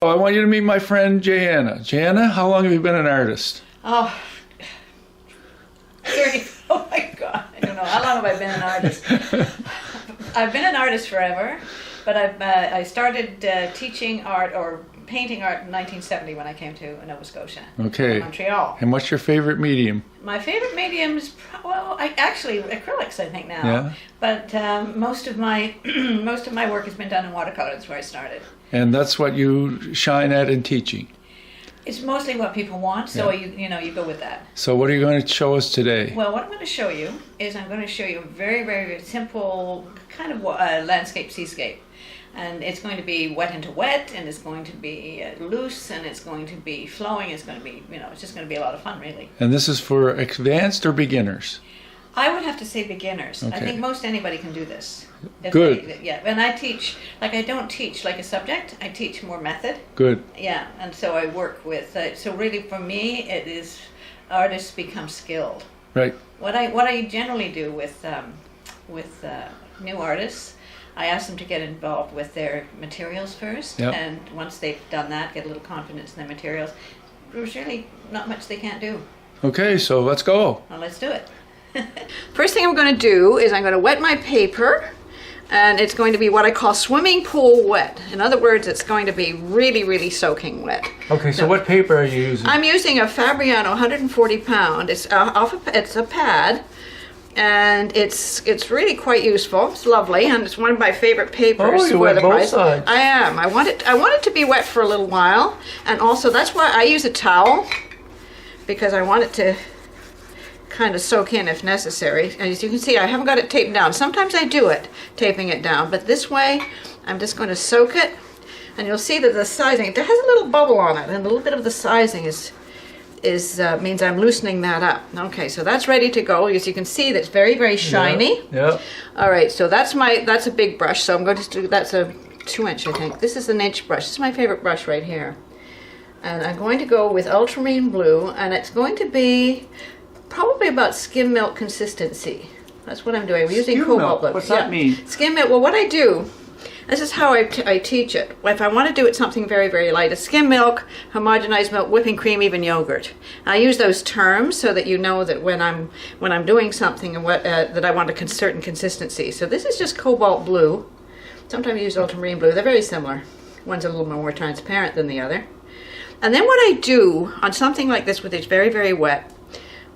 Oh, I want you to meet my friend Jacqulyn. Jacqulyn, how long have you been an artist? Oh, 30. Oh my God. I don't know. How long have I been an artist? I've been an artist forever, but I started teaching art or painting art in 1970 when I came to Nova Scotia. Okay. Montreal. And what's your favorite medium? My favorite medium is, well, actually acrylics, I think now. Yeah. But most of my work has been done in watercolor. That's where I started. And that's what you shine at in teaching. It's mostly what people want, so Yeah. you go with that. So what are you going to show us today? Well, what I'm going to show you is I'm going to show you a very, very, very simple kind of landscape seascape. And it's going to be wet into wet, and it's going to be loose, and it's going to be flowing. It's going to be, it's just going to be a lot of fun, really. And this is for advanced or beginners? I would have to say beginners. Okay. I think most anybody can do this. Good. Yeah, and I teach, I don't teach like a subject, I teach more method. Good. Yeah, and so I work with, so really for me it is, artists become skilled. Right. What I generally do with new artists, I ask them to get involved with their materials first, Yep. and once they've done that, get a little confidence in their materials, there's really not much they can't do. Okay, so let's go. Well, let's do it. First thing I'm going to do is I'm going to wet my paper, and it's going to be what I call swimming pool wet. In other words, it's going to be really, really soaking wet. Okay, so what paper are you using? I'm using a Fabriano 140 pound. It's a pad, and it's really quite useful. It's lovely, and it's one of my favorite papers. Oh, you wet both sides. I am. I want it to be wet for a little while, and also that's why I use a towel, because I want it to kind of soak in if necessary. And as you can see, I haven't got it taped down. Sometimes I do it, taping it down, but this way I'm just going to soak it, and you'll see that the sizing, it has a little bubble on it, and a little bit of the sizing means I'm loosening that up. Okay, so that's ready to go. As you can see, that's very, very shiny. Yeah. All right, so that's a big brush, so I'm going to do, that's a 2-inch, I think. This is an inch brush. This is my favorite brush right here. And I'm going to go with ultramarine blue, and it's going to be probably about skim milk consistency. That's what I'm doing. I'm using cobalt blue. What's that mean? Skim milk. Well, what I do, this is how I teach it. If I want to do it something very, very light, it's skim milk, homogenized milk, whipping cream, even yogurt. And I use those terms so that you know that when I'm doing something and that I want a certain consistency. So this is just cobalt blue. Sometimes I use ultramarine blue. They're very similar. One's a little more transparent than the other. And then what I do on something like this, with it's very, very wet,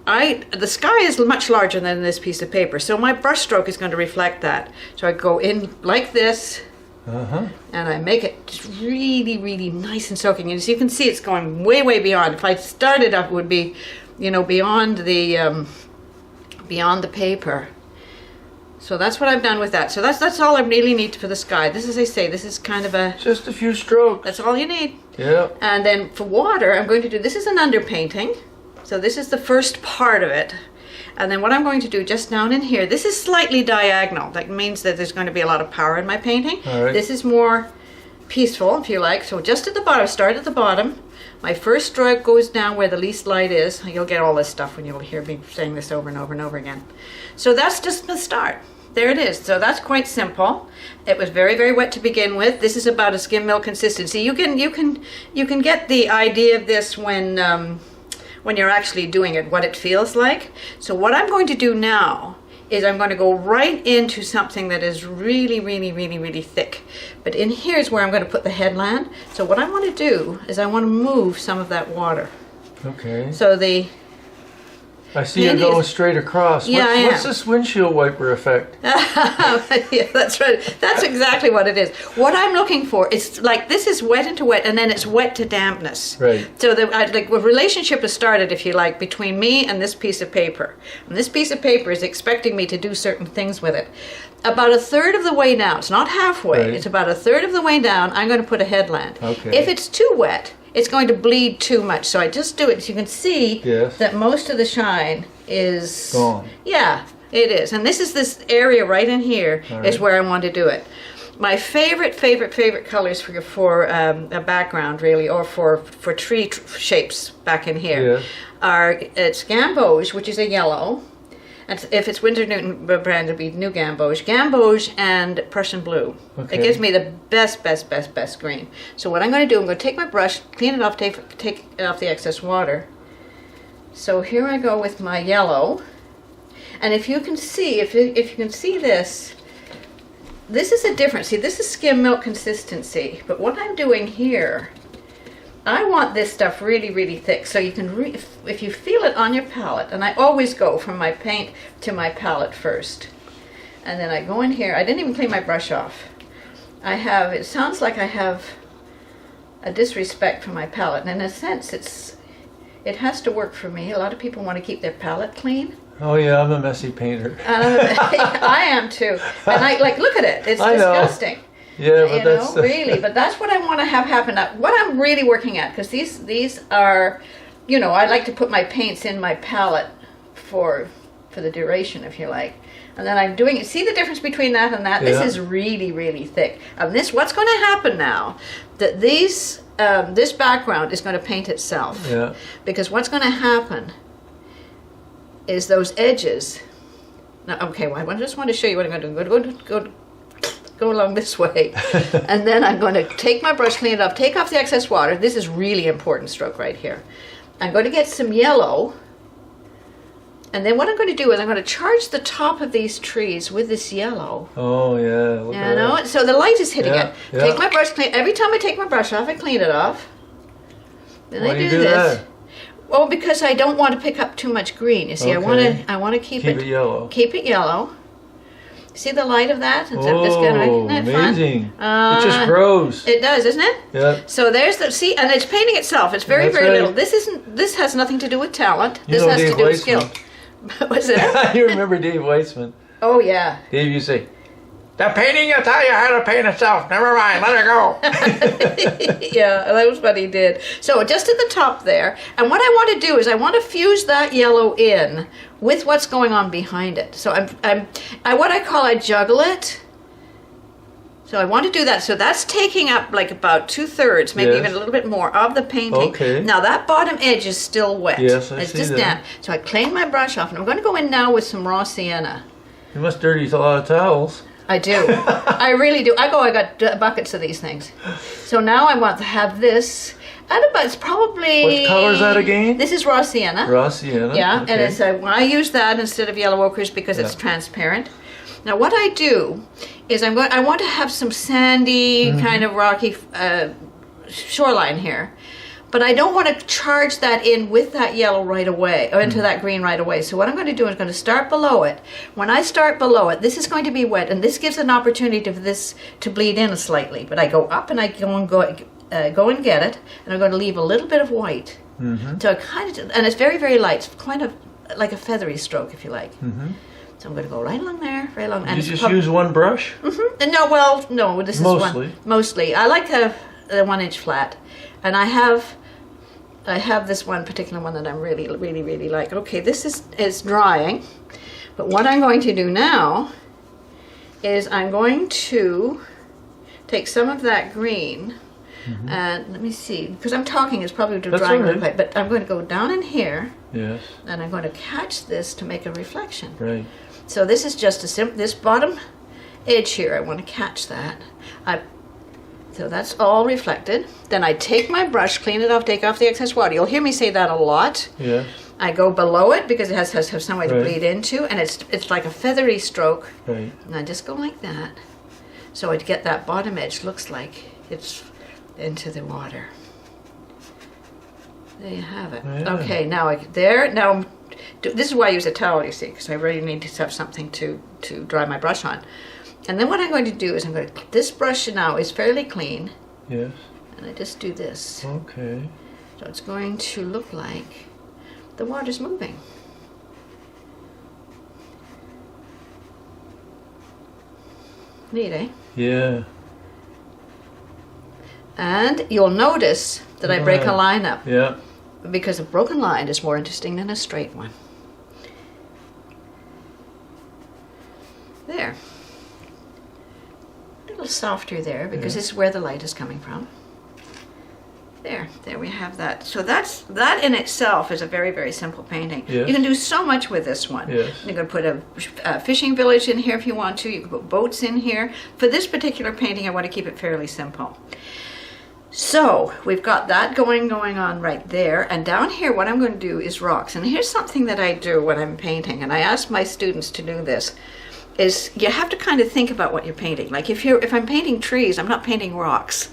the sky is much larger than this piece of paper, so my brush stroke is going to reflect that. So I go in like this, and I make it just really, really nice and soaking. And as you can see, it's going way, way beyond. If I started up, it would be, beyond the paper. So that's what I've done with that. So that's all I really need for the sky. This, as I say, this is kind of Just a few strokes. that's all you need. Yeah. And then for water, I'm going to do, this is an underpainting. So this is the first part of it. And then what I'm going to do just down in here, this is slightly diagonal. That means that there's going to be a lot of power in my painting. All right. This is more peaceful, if you like. So just at the bottom, start at the bottom. My first stroke goes down where the least light is. You'll get all this stuff when you'll hear me saying this over and over and over again. So that's just the start. There it is. So that's quite simple. It was very, very wet to begin with. This is about a skim milk consistency. You can get the idea of this when you're actually doing it, what it feels like. So what I'm going to do now is I'm going to go right into something that is really, really, really, really thick. But in here is where I'm going to put the headland. So what I want to do is I want to move some of that water. Okay. So I see you're going straight across. Yeah, What's this windshield wiper effect? Yeah, that's right. That's exactly what it is. What I'm looking for is like, this is wet into wet, and then it's wet to dampness. Right. So the relationship has started, if you like, between me and this piece of paper. And this piece of paper is expecting me to do certain things with it. About a third of the way down, it's not halfway, Right. it's about a third of the way down, I'm going to put a headland. Okay. If it's too wet, it's going to bleed too much. So I just do it. So you can see Yes. that most of the shine is gone. Yeah, it is. And this area right in here All is right. where I want to do it. My favorite colors for a background, really, or for tree shapes back in here, Yes. it's gamboge, which is a yellow, And if it's Windsor Newton brand, it'll be New Gamboge. Gamboge and Prussian blue. Okay. It gives me the best green. So what I'm going to do, I'm going to take my brush, clean it off, take off the excess water. So here I go with my yellow. And if you can see, if you can see this, this is a difference. See, this is skim milk consistency. But what I'm doing here, I want this stuff really, really thick. So you can, if you feel it on your palette, and I always go from my paint to my palette first. And then I go in here. I didn't even clean my brush off. It sounds like I have a disrespect for my palette. And in a sense, it has to work for me. A lot of people want to keep their palette clean. Oh yeah, I'm a messy painter. I am too. And I look at it. It's disgusting. Yeah, but that's really. But that's what I want to have happen. What I'm really working at, because these are, I like to put my paints in my palette for the duration, if you like. And then I'm doing. See the difference between that and that? Yeah. This is really, really thick. And what's going to happen now? That this background is going to paint itself. Yeah. Because what's going to happen is those edges. Now, okay, well, I just want to show you what I'm going to do. Go along this way. And then I'm going to take my brush, clean it up, take off the excess water. This is really important stroke right here. I'm going to get some yellow. And then what I'm going to do is I'm going to charge the top of these trees with this yellow. Oh yeah. Look at that. So the light is hitting it. Yeah. Take my brush, every time I take my brush off, I clean it off. Then Why I do you do do this. that? Well, because I don't want to pick up too much green. You see, Okay. I want to keep it yellow. Keep it yellow. See the light of that? Isn't Oh, that fun? amazing! It just grows. It does, isn't it? Yeah. So there's and it's painting itself. It's very, That's very right. little. This has nothing to do with talent. You This know has Dave to do with skill. Weitzman. Was it? You remember Dave Weitzman? Oh yeah. Dave, you say, the painting will tell you how to paint itself. Never mind, let it go. Yeah, that was what he did. So just at the top there, and what I want to do is I want to fuse that yellow in with what's going on behind it. So I juggle it. So I want to do that. So that's taking up like about 2/3, maybe Yes. even a little bit more of the painting. Okay. Now that bottom edge is still wet. Yes, I It's see just that. damp. So I clean my brush off, and I'm going to go in now with some raw sienna. You must dirty a lot of towels. I do. I really do. I got buckets of these things. So now I want to have this. It's probably. What color is that again? This is raw sienna. Raw sienna. Yeah, Okay. and it's I use that instead of yellow ochres because it's Yeah. transparent. Now what I do is I want to have some sandy kind of rocky shoreline here. But I don't want to charge that in with that yellow right away, or into that green right away. So what I'm going to do is going to start below it. When I start below it, this is going to be wet, and this gives an opportunity for this to bleed in slightly. But I go up and I go and get it, and I'm going to leave a little bit of white. So and it's very, very light. It's kind of like a feathery stroke, if you like. So I'm going to go right along there, right along. You just use one brush? And no, this is Mostly. one. Mostly. I like the 1-inch flat, and I have this one particular one that I'm really, really, really like. Okay, this is drying, but what I'm going to do now is I'm going to take some of that green, and let me see, because I'm talking, it's probably That's drying all really right. quick, but I'm going to go down in here, Yes. and I'm going to catch this to make a reflection. Right. So this is just this bottom edge here, I want to catch that. So that's all reflected. Then I take my brush, clean it off, take off the excess water. You'll hear me say that a lot. Yes. I go below it because it has some way to Right. bleed into, and it's like a feathery stroke. Right. And I just go like that. So I get that bottom edge, looks like it's into the water. There you have it. Yeah. Okay, now this is why I use a towel, you see, because I really need to have something to dry my brush on. And then what I'm going to do is this brush now is fairly clean, Yes. and I just do this. Okay. So it's going to look like the water's moving. Neat, eh? Yeah. And you'll notice that I break a line up, Yeah. because a broken line is more interesting than a straight one. There. A little softer there, because this is where the light is coming from. There we have that. So that in itself is a very, very simple painting. Yes. You can do so much with this one. Yes. You can put a fishing village in here if you want to. You can put boats in here. For this particular painting, I want to keep it fairly simple. So we've got that going on right there. And down here, what I'm going to do is rocks. And here's something that I do when I'm painting. And I ask my students to do this. Is you have to kind of think about what you're painting. Like if I'm painting trees, I'm not painting rocks.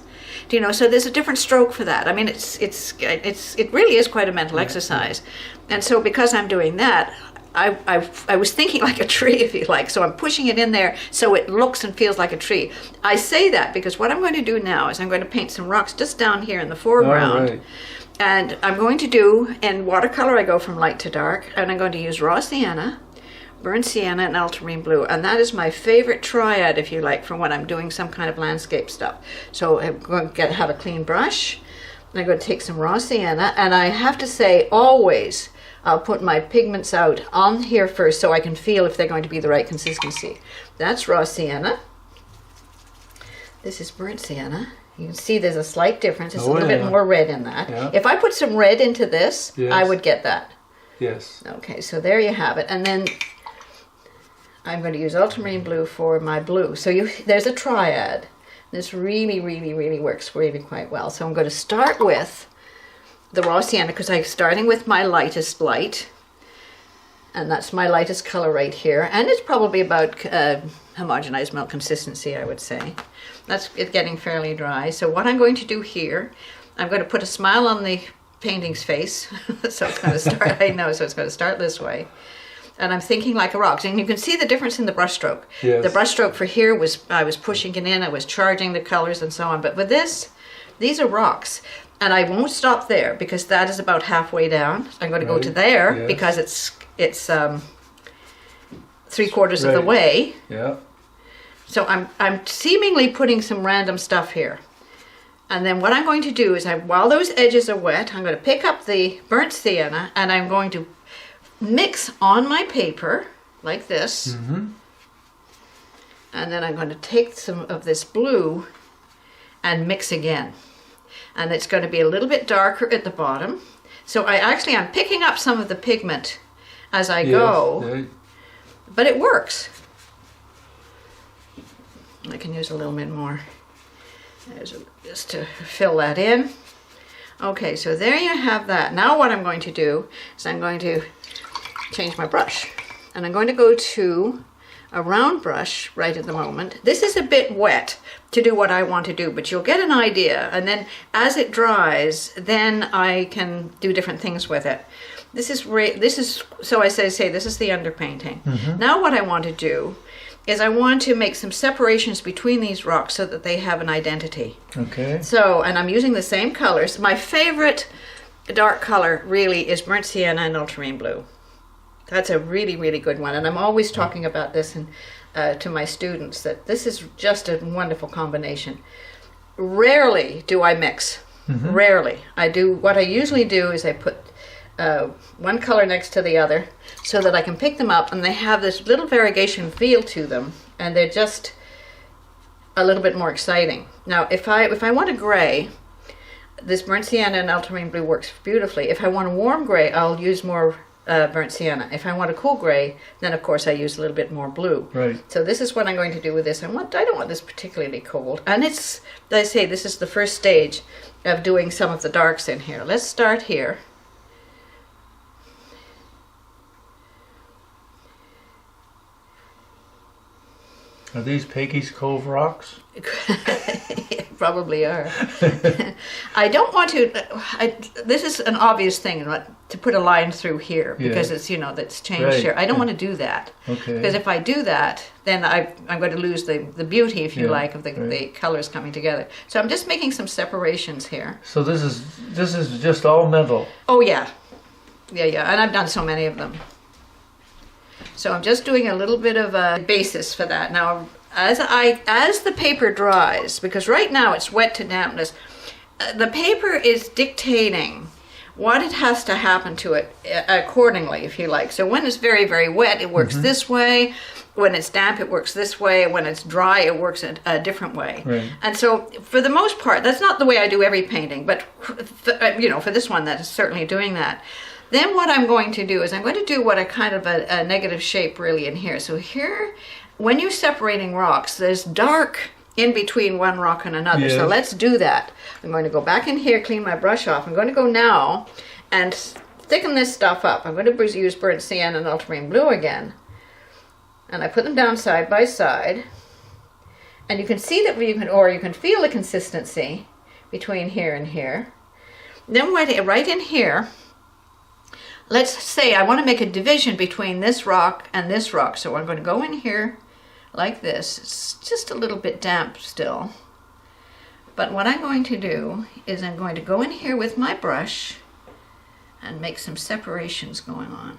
Do you know? So there's a different stroke for that. I mean, it really is quite a mental exercise. And so because I'm doing that, I was thinking like a tree, if you like. So I'm pushing it in there so it looks and feels like a tree. I say that because what I'm going to do now is I'm going to paint some rocks just down here in the foreground. Right. And I'm going to do, in watercolor, I go from light to dark, and I'm going to use raw sienna, burnt sienna, and ultramarine blue. And that is my favorite triad, if you like, for when I'm doing some kind of landscape stuff. So I'm going to have a clean brush. I'm going to take some raw sienna, and I have to say, always, I'll put my pigments out on here first so I can feel if they're going to be the right consistency. That's raw sienna. This is burnt sienna. You can see there's a slight difference. It's a little bit more red in that. Yeah. If I put some red into this, Yes. I would get that. Yes. Okay, so there you have it. And then I'm going to use ultramarine blue for my blue. So there's a triad. This really, really, really works really quite well. So I'm going to start with the raw sienna because I'm starting with my lightest light. And that's my lightest color right here. And it's probably about homogenized milk consistency, I would say. That's it getting fairly dry. So what I'm going to do here, I'm going to put a smile on the painting's face. So it's going to start, I know, so it's going to start this way. And I'm thinking like a rock. And you can see the difference in the brush stroke. Yes. The brush stroke for here was, I was pushing it in, I was charging the colors and so on. But with this, these are rocks. And I won't stop there because that is about halfway down. So I'm going to go to there Yes. because it's 3/4 of the way. Yeah. So I'm seemingly putting some random stuff here. And then what I'm going to do is, while those edges are wet, I'm going to pick up the burnt sienna and I'm going to mix on my paper like this. Mm-hmm. And then I'm going to take some of this blue and mix again. And it's going to be a little bit darker at the bottom. So I'm picking up some of the pigment as I go, Yes. but it works. I can use a little bit more just to fill that in. Okay, so there you have that. Now what I'm going to do is I'm going to change my brush. And I'm going to go to a round brush right at the moment. This is a bit wet to do what I want to do, but you'll get an idea. And then as it dries, then I can do different things with it. This is so I say this is the underpainting. Mm-hmm. Now what I want to do is I want to make some separations between these rocks so that they have an identity. Okay. So, and I'm using the same colors. My favorite dark color really is burnt sienna and ultramarine blue. That's a really, really good one. And I'm always talking about this to my students, that this is just a wonderful combination. Rarely do I mix. Mm-hmm. Rarely. What I usually do is I put one color next to the other so that I can pick them up and they have this little variegation feel to them and they're just a little bit more exciting. Now, if I want a gray, this burnt sienna and ultramarine blue works beautifully. If I want a warm gray, I'll use more burnt sienna. If I want a cool gray, then of course I use a little bit more blue. Right. So this is what I'm going to do with this. I don't want this particularly cold. And it's, I say, this is the first stage of doing some of the darks in here. Let's start here. Are these Peggy's Cove rocks? Probably are. I don't want to. This is an obvious thing, to put a line through here because it's that's changed here. I don't want to do that. Okay. Because if I do that, then I'm going to lose the beauty, if you like, of the colors coming together. So I'm just making some separations here. So this is just all metal. Oh yeah, and I've done so many of them. So I'm just doing a little bit of a basis for that. Now, as the paper dries, because right now it's wet to dampness, the paper is dictating what it has to happen to it accordingly, if you like. So when it's very, very wet, it works this way. when it's damp, it works this way. When it's dry, it works a different way. Right. And so, for the most part, that's not the way I do every painting, but for this one, that is certainly doing that. Then what I'm going to do is I'm going to do what a kind of a negative shape really in here. So here, when you're separating rocks, there's dark in between one rock and another. Yes. So let's do that. I'm going to go back in here, clean my brush off. I'm going to go now and thicken this stuff up. I'm going to use burnt sienna and ultramarine blue again. And I put them down side by side. And you can see that you can feel the consistency between here and here. Then right in here, let's say I want to make a division between this rock and this rock. So I'm going to go in here like this. It's just a little bit damp still. But what I'm going to do is I'm going to go in here with my brush and make some separations going on.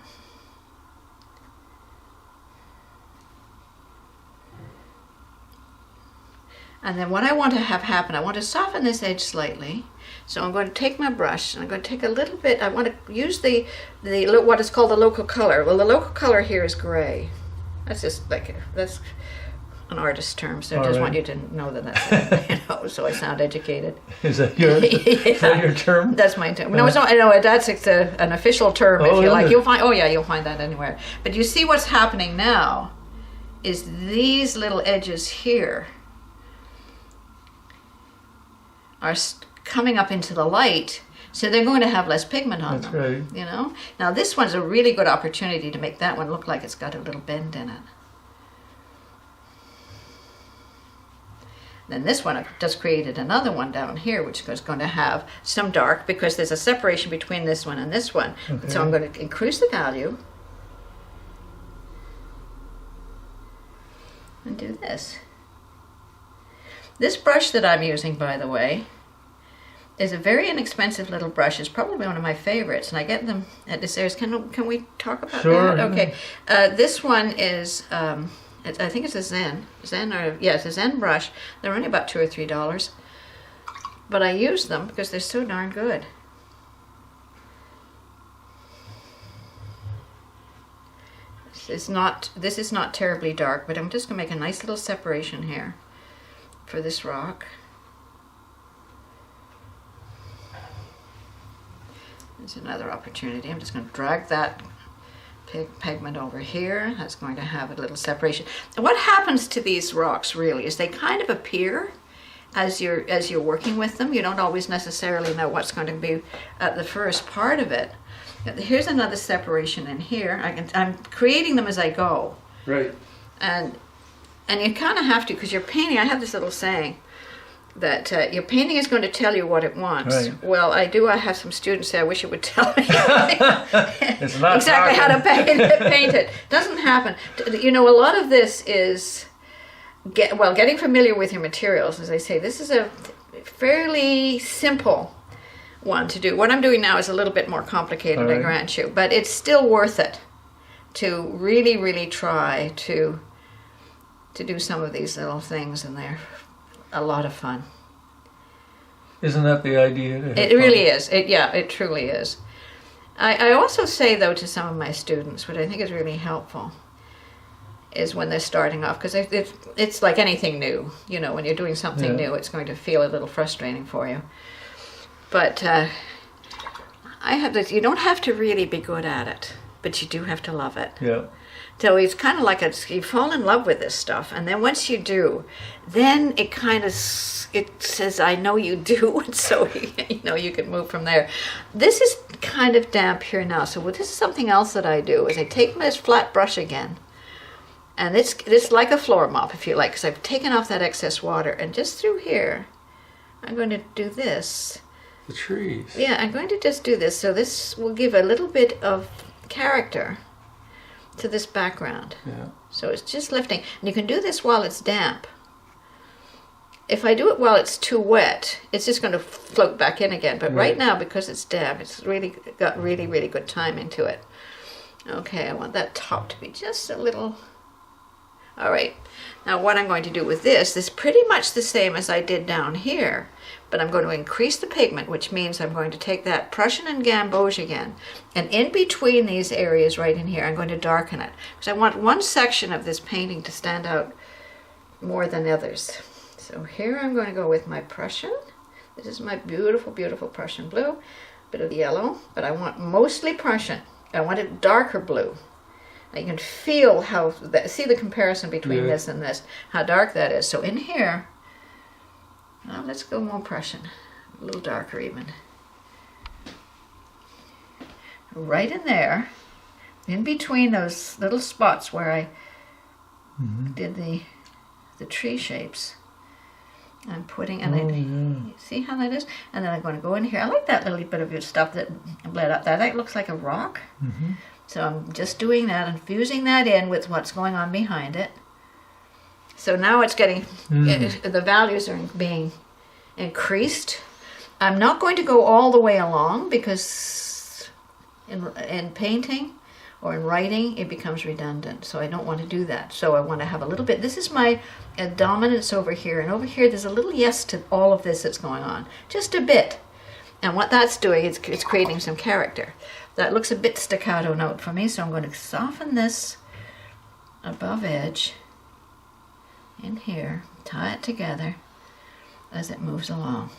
And then what I want to have happen, I want to soften this edge slightly. So I'm going to take my brush and I'm going to take a little bit, I want to use what is called the local color. Well, the local color here is gray. That's just that's an artist term, so I just want you to know that that's so I sound educated. Is that your term? That's my term. No, it's not. No, that's an official term. If you like, you'll find that anywhere. But you see what's happening now is these little edges here are coming up into the light, so they're going to have less pigment on them. That's right. You know. Now this one's a really good opportunity to make that one look like it's got a little bend in it. Then this one, I've just created another one down here, which is going to have some dark because there's a separation between this one and this one. Okay. So I'm going to increase the value and do this. This brush that I'm using, by the way, is a very inexpensive little brush. It's probably one of my favorites, and I get them at this area. Can we talk about that? Okay. This one is, I think it's a it's a Zen brush. They're only about $2 or $3, but I use them because they're so darn good. This is not terribly dark, but I'm just going to make a nice little separation here for this rock. There's another opportunity. I'm just going to drag that pigment over here. That's going to have a little separation. And what happens to these rocks really is they kind of appear as you're working with them. You don't always necessarily know what's going to be at the first part of it. Here's another separation in here. I'm creating them as I go. Right. And you kind of have to, because you're painting. I have this little saying that your painting is going to tell you what it wants. Right. Well, I have some students say, I wish it would tell me it's not exactly how to paint it. Doesn't happen. You know, a lot of this is getting familiar with your materials. As I say, this is a fairly simple one to do. What I'm doing now is a little bit more complicated, I grant you, but it's still worth it to really, really try to do some of these little things, and they're a lot of fun. Isn't that the idea? It really is. It truly is. I also say, though, to some of my students, what I think is really helpful is when they're starting off, because it's like anything new. You know, when you're doing something new, it's going to feel a little frustrating for you. But I have this, you don't have to really be good at it, but you do have to love it. Yeah. So it's kind of like you fall in love with this stuff, and then once you do, then it says, I know you do, and so you can move from there. This is kind of damp here now, so this is something else that I do, is I take this flat brush again, and it's like a floor mop, if you like, because I've taken off that excess water, and just through here, I'm going to do this. The trees. Yeah, I'm going to just do this, so this will give a little bit of character to this background. Yeah. So it's just lifting. And you can do this while it's damp. If I do it while it's too wet, it's just going to float back in again. But right now, because it's damp, it's really got really, really good timing to it. Okay, I want that top to be just a little... All right. Now what I'm going to do with this is pretty much the same as I did down here. but I'm going to increase the pigment, which means I'm going to take that Prussian and Gamboge again, and in between these areas right in here, I'm going to darken it, because I want one section of this painting to stand out more than others. So here I'm going to go with my Prussian. This is my beautiful, beautiful Prussian blue. Bit of yellow, but I want mostly Prussian. I want it darker blue. Now you can feel how, see the comparison between this and this, how dark that is. So in here, now let's go more Prussian, a little darker even. Right in there, in between those little spots where I did the tree shapes, I'm putting, and then, see how that is? And then I'm going to go in here. I like that little bit of your stuff that bled up there. That looks like a rock. So I'm just doing that and fusing that in with what's going on behind it. So now it's getting, the values are being increased. I'm not going to go all the way along because in painting or in writing, it becomes redundant. So I don't want to do that. So I want to have a little bit, this is my dominance over here. And over here, there's a little yes to all of this that's going on. Just a bit. And what that's doing, it's creating some character. That looks a bit staccato note for me. So I'm going to soften this above edge in here, tie it together as it moves along.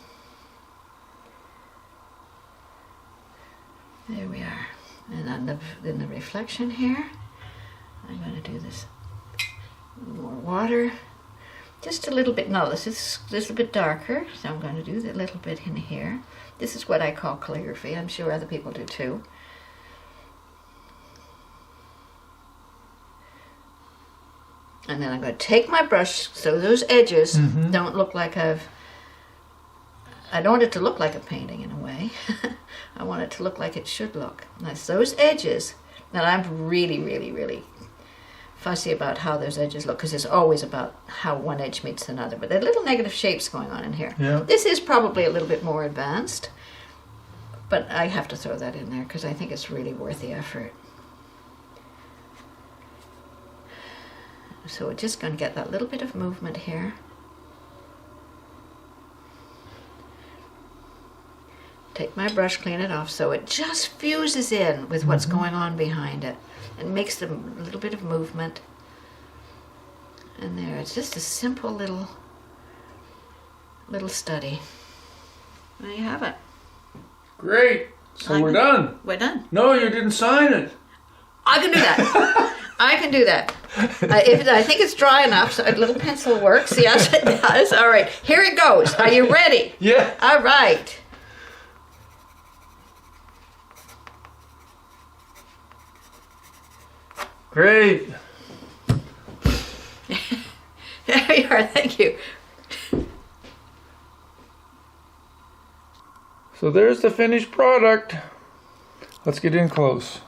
There we are. And on the reflection here, I'm going to do this more water, just a little bit. No, this is a bit darker, so I'm going to do the little bit in here. This is what I call calligraphy. I'm sure other people do too. And then I'm going to take my brush so those edges don't look like I don't want it to look like a painting in a way. I want it to look like it should look. And that's those edges that I'm really, really, really fussy about how those edges look, because it's always about how one edge meets another. But there are little negative shapes going on in here. Yeah. This is probably a little bit more advanced, but I have to throw that in there because I think it's really worth the effort. So we're just going to get that little bit of movement here. Take my brush, clean it off, so it just fuses in with what's going on behind it and makes a little bit of movement. And there, it's just a simple little study. There you have it. Great. So we're done. We're done. No, you didn't sign it. I can do that. I can do that. I think it's dry enough, so a little pencil works. Yes, it does. All right, here it goes. Are you ready? Yeah. All right. Great. There you are. Thank you. So there's the finished product. Let's get in close.